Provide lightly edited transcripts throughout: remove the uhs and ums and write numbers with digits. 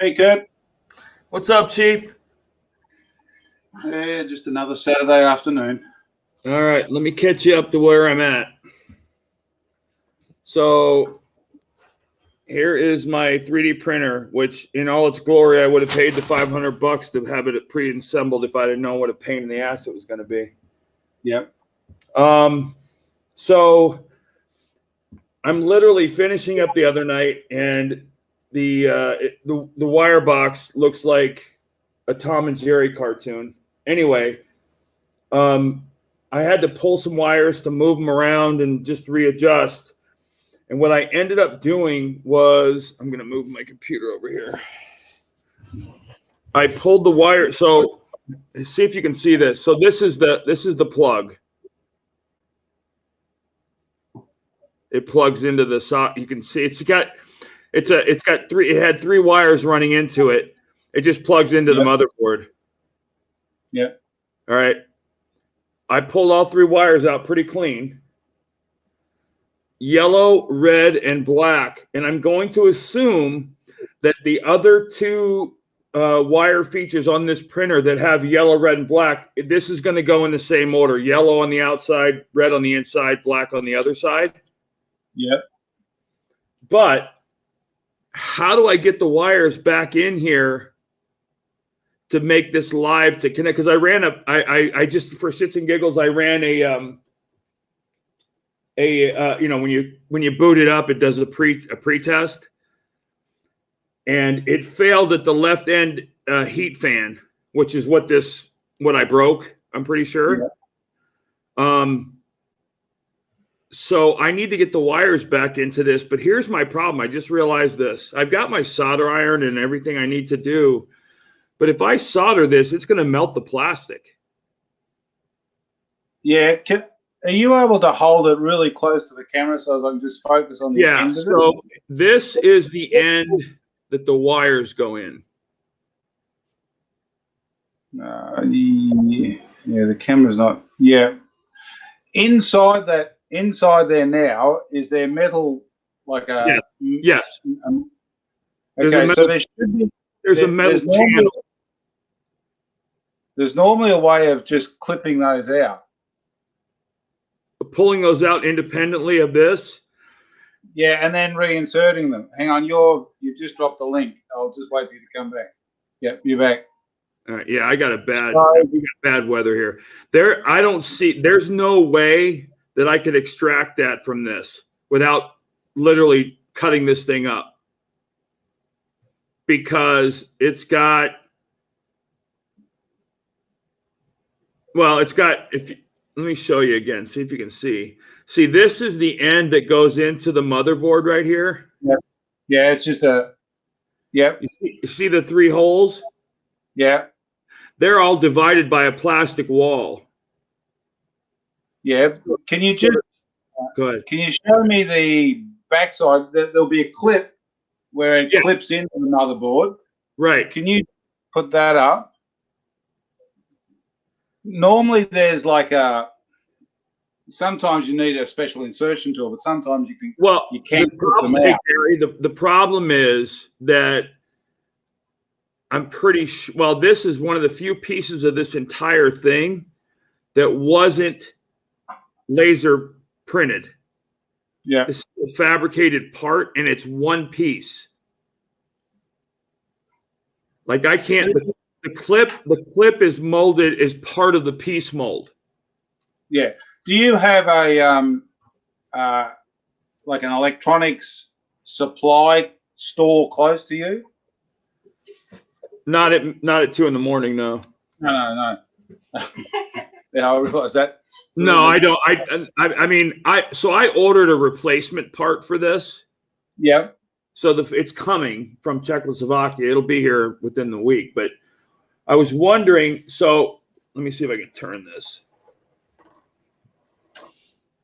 Hey, Kurt. What's up, Chief? Yeah, just another Saturday afternoon. All right, let me catch you up to where I'm at. So here is my 3D printer, which in all its glory, I would have paid the $500 to have it pre-assembled if I didn't know what a pain in the ass it was going to be. Yep. So I'm literally finishing up the other night, and the wire box looks like a Tom and Jerry cartoon. Anyway, I had to pull some wires to move them around and just readjust. And what I ended up doing was, I'm going to move my computer over here. I pulled the wire. So see if you can see this. So this is the plug. It plugs into the socket. You can see it had three wires running into it. It just plugs into the motherboard. Yeah. All right. I pulled all three wires out pretty clean. Yellow, red, and black. And I'm going to assume that the other two wire features on this printer that have yellow, red, and black, this is going to go in the same order. Yellow on the outside, red on the inside, black on the other side. Yep. But how do I get the wires back in here to make this live to connect? Because I just, for shits and giggles, I ran when you boot it up, it does a pre-test, and it failed at the left end heat fan, which is what I broke. I'm pretty sure. Yeah. So I need to get the wires back into this, but here's my problem. I just realized this. I've got my solder iron and everything I need to do, but if I solder this, it's going to melt the plastic. Yeah. Are you able to hold it really close to the camera so I can just focus on the end of it? So this is the end that the wires go in. Yeah, the camera's not. Yeah. Inside there now, is there metal like a? Yes. Okay, so there should be. There's a metal channel. There's normally a way of just clipping those out. Pulling those out independently of this? Yeah, and then reinserting them. Hang on, you just dropped the link. I'll just wait for you to come back. Yep, you're back. All right, yeah, we got bad weather here. There's no way that I could extract that from this without literally cutting this thing up. Because let me show you again. See if you can see. See, this is the end that goes into the motherboard right here. Yep. Yeah, it's just a. Yep. You see the three holes? Yeah. They're all divided by a plastic wall. Yeah. Can you just go ahead? Can you show me the backside? There'll be a clip where it clips into the motherboard. Right. Can you put that up? Normally, there's like sometimes you need a special insertion tool, but sometimes you can. Well, you can't. The problem is that I'm pretty sure. Well, this is one of the few pieces of this entire thing that wasn't laser printed. Yeah, it's a fabricated part, and it's one piece. Like I can't. The clip is molded as part of the piece mold. Yeah. Do you have a like an electronics supply store close to you? Not at 2 a.m. No. No. Yeah, I realize that. No, I don't. So I ordered a replacement part for this. Yeah. So it's coming from Czechoslovakia. It'll be here within the week. But I was wondering. So let me see if I can turn this.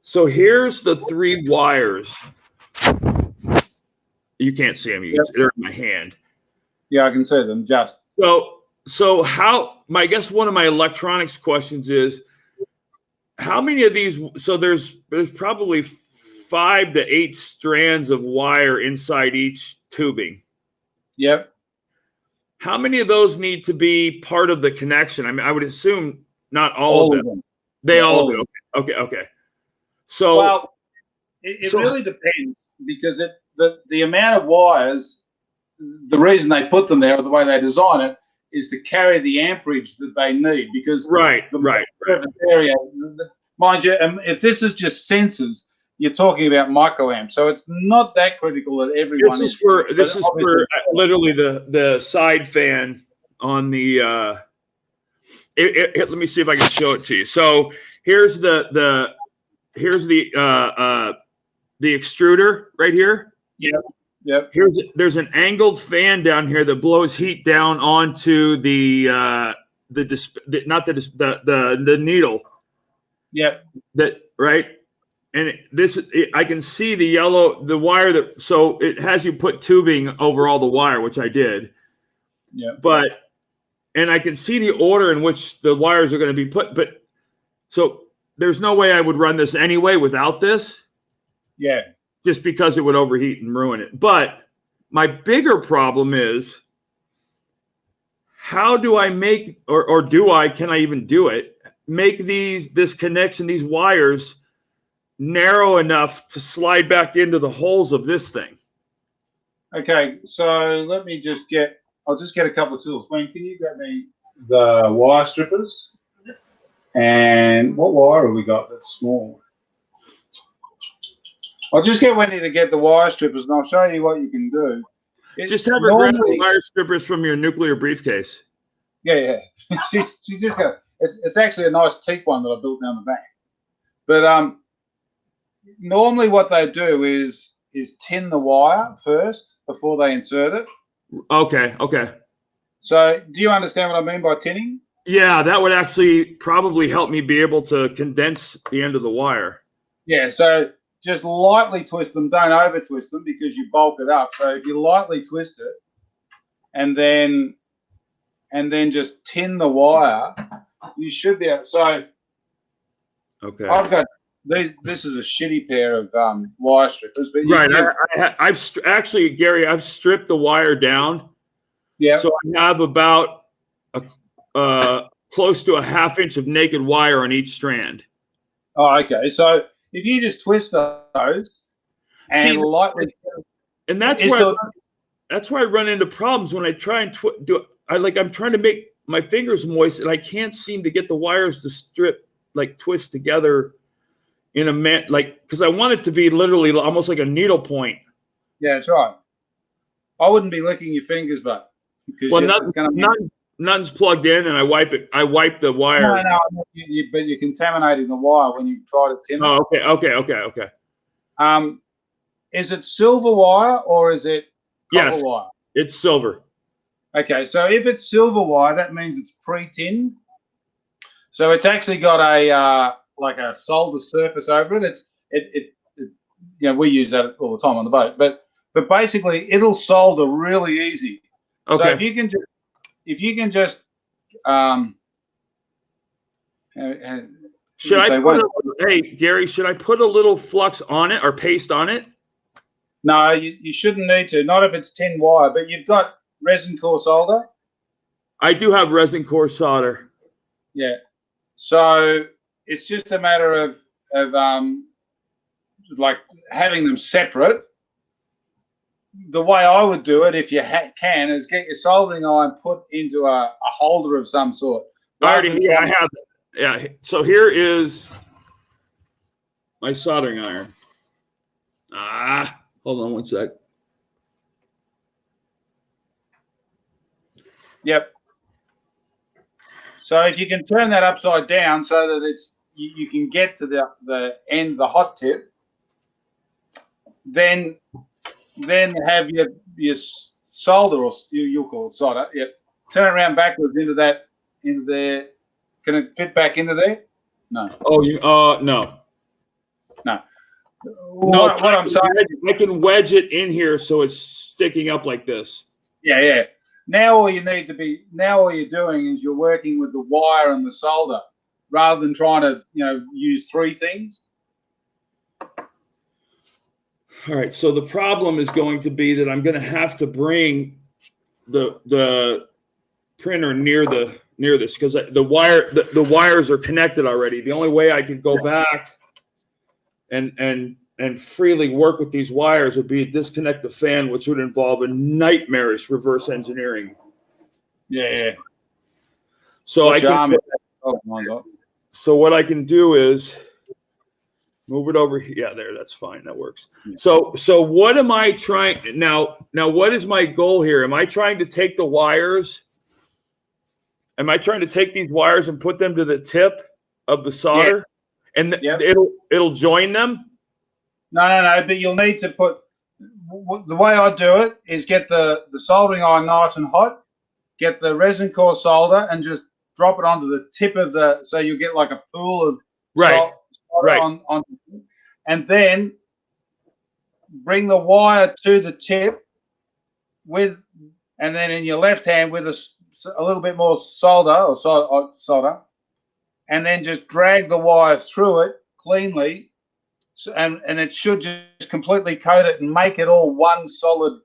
So here's the three wires. You can't see them. They're in my hand. Yeah, I can see them. Just so how? I guess one of my electronics questions is, how many of these? So there's probably 5 to 8 strands of wire inside each tubing. Yep. How many of those need to be part of the connection? I mean, I would assume not all of them. They Yeah, all all do. of them. Okay. So, Well, it really depends because the amount of wires, the reason they put them there or the way they design it is to carry the amperage that they need because right. area, mind you, if this is just sensors, you're talking about microamps, so it's not that critical that everyone This is for literally the side fan on the. Let me see if I can show it to you. So here's the extruder right here. Yep. There's an angled fan down here that blows heat down onto the needle. Yep. That right. And I can see the wire so it has you put tubing over all the wire, which I did. Yeah. And I can see the order in which the wires are going to be put. But so there's no way I would run this anyway without this. Yeah. Just because it would overheat and ruin it. But my bigger problem is how do I make, or can I even do it? Make this connection, these wires narrow enough to slide back into the holes of this thing. Okay, so let me I'll just get a couple of tools. Wayne, can you grab me the wire strippers? And what wire have we got that's small? I'll just get Wendy to get the wire strippers and I'll show you what you can do. Just have her grab the wire strippers from your nuclear briefcase. Yeah. she's just got it's actually a nice teak one that I built down the back. But normally what they do is tin the wire first before they insert it. Okay. So do you understand what I mean by tinning? Yeah, that would actually probably help me be able to condense the end of the wire. Yeah, so just lightly twist them. Don't over twist them because you bulk it up. So if you lightly twist it and then just tin the wire, you should be able. So okay, I've got these. This is a shitty pair of wire strippers, but right. I've actually, Gary, I've stripped the wire down. Yeah. So I have about close to a ½ inch of naked wire on each strand. Oh, okay. So if you just twist those and lightly, and that's why I run into problems when I try and I'm trying to make my fingers moist and I can't seem to get the wires to twist together in a because I want it to be literally almost like a needle point. Yeah, that's right. I wouldn't be licking your fingers, but because nothing's plugged in, and I wipe the wire. No, but you're contaminating the wire when you try to tin it. Oh, okay. Is it silver wire or is it copper wire? It's silver. Okay, so if it's silver wire, that means it's pre-tinned. So it's actually got a like a solder surface over it. We use that all the time on the boat, but basically it'll solder really easy. Okay. So if you can just hey Gary, should I put a little flux on it or paste on it? No, you shouldn't need to. Not if it's tin wire, but you've got resin core solder. I do have resin core solder. Yeah. So it's just a matter of like having them separate. The way I would do it, if you can, is get your soldering iron put into a holder of some sort. I have it. Yeah. So here is my soldering iron. Hold on one sec. Yep. So if you can turn that upside down so that you can get to the end, the hot tip, then have your solder, or you'll call it solder. Yep. Turn it around backwards into there. Can it fit back into there? No. Oh, no. No. What I'm saying, I can wedge it in here so it's sticking up like this. Yeah. Now all you're doing is you're working with the wire and the solder rather than trying to use three things. All right, so the problem is going to be that I'm going to have to bring the printer near this because the wires are connected already. The only way I could go back and freely work with these wires would be to disconnect the fan, which would involve a nightmarish reverse engineering. Yeah. So What's your arm? So what I can do is move it over here. Yeah, there. That's fine. That works. Yeah. So what am I trying now? What is my goal here? Am I trying to take the wires? Am I trying to take these wires and put them to the tip of the solder, and it'll join them? No. But you'll need to put. The way I do it is get the soldering iron nice and hot, get the resin core solder, and just drop it onto the tip of the. So you get like a pool of solder on, and then bring the wire to the tip and then in your left hand with a little bit more solder, and then just drag the wire through it cleanly, and it should just completely coat it and make it all one solid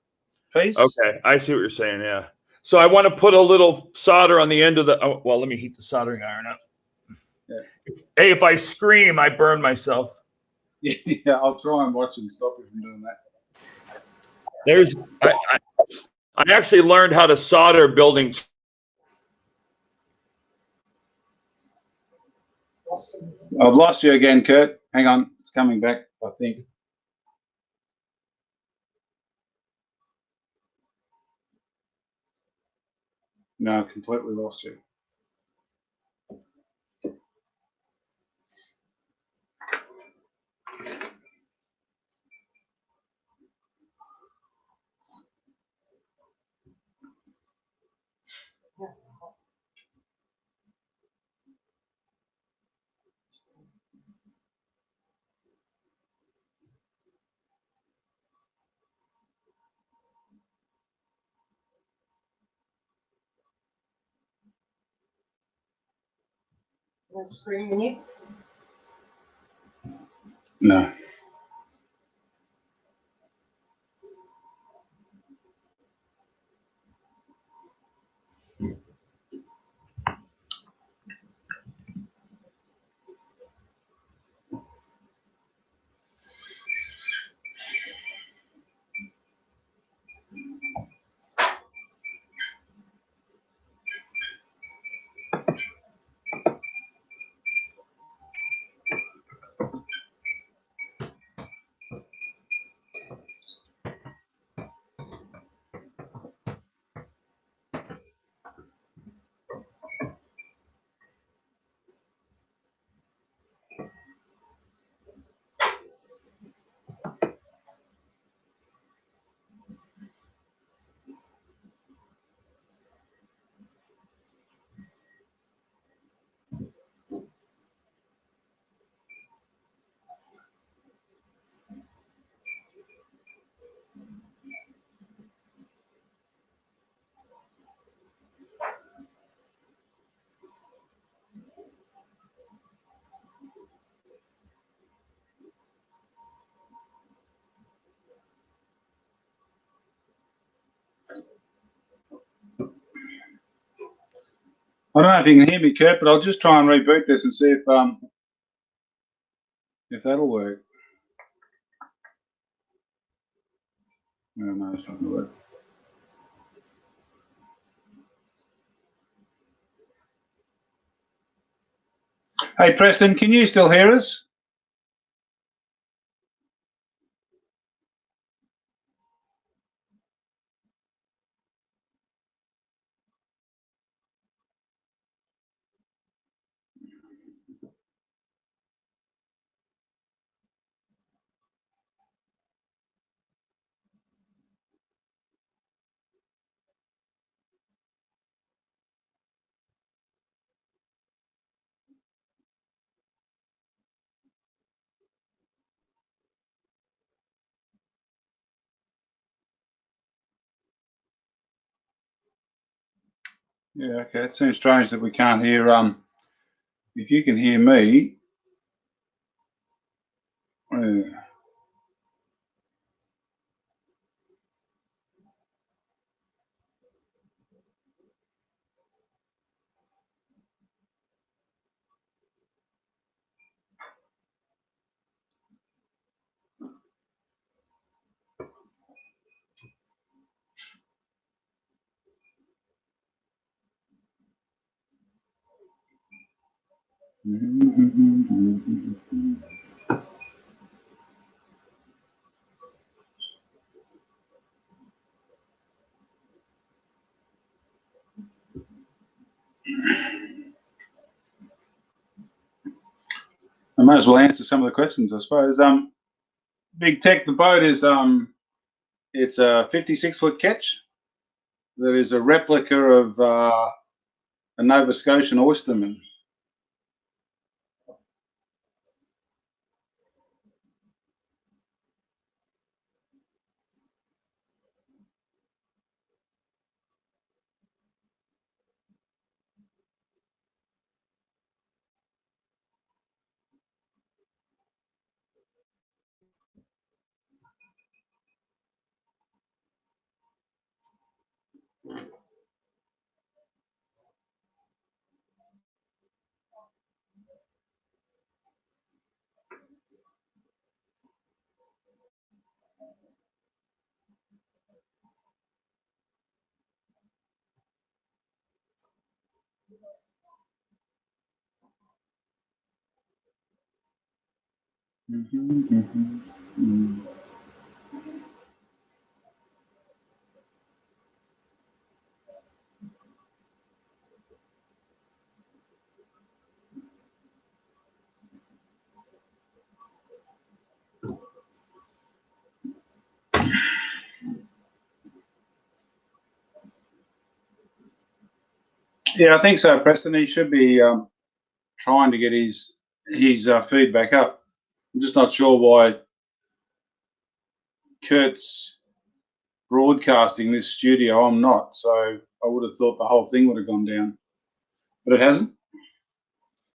piece. Okay, I see what you're saying. Yeah. So I want to put a little solder on the end of the. Oh, well, let me heat the soldering iron up. Yeah. Hey, if I scream, I burn myself. Yeah, I'll try and watch and stop you from doing that. I actually learned how to solder building. I've lost you again, Kurt. Hang on, it's coming back, I think. No, I completely lost you. The screen you need? No. I don't know if you can hear me, Kurt, but I'll just try and reboot this and see if that'll work. No, it's not going to work. Hey, Preston, can you still hear us? Yeah, okay. It seems strange that we can't hear. If you can hear me. I might as well answer some of the questions, I suppose. Big Tech, the boat is it's a 56-foot ketch that is a replica of a Nova Scotian oysterman. Yeah, I think so, Preston. He should be trying to get his feed back up. I'm just not sure why Kurt's broadcasting this studio. I'm not, so I would have thought the whole thing would have gone down, but it hasn't.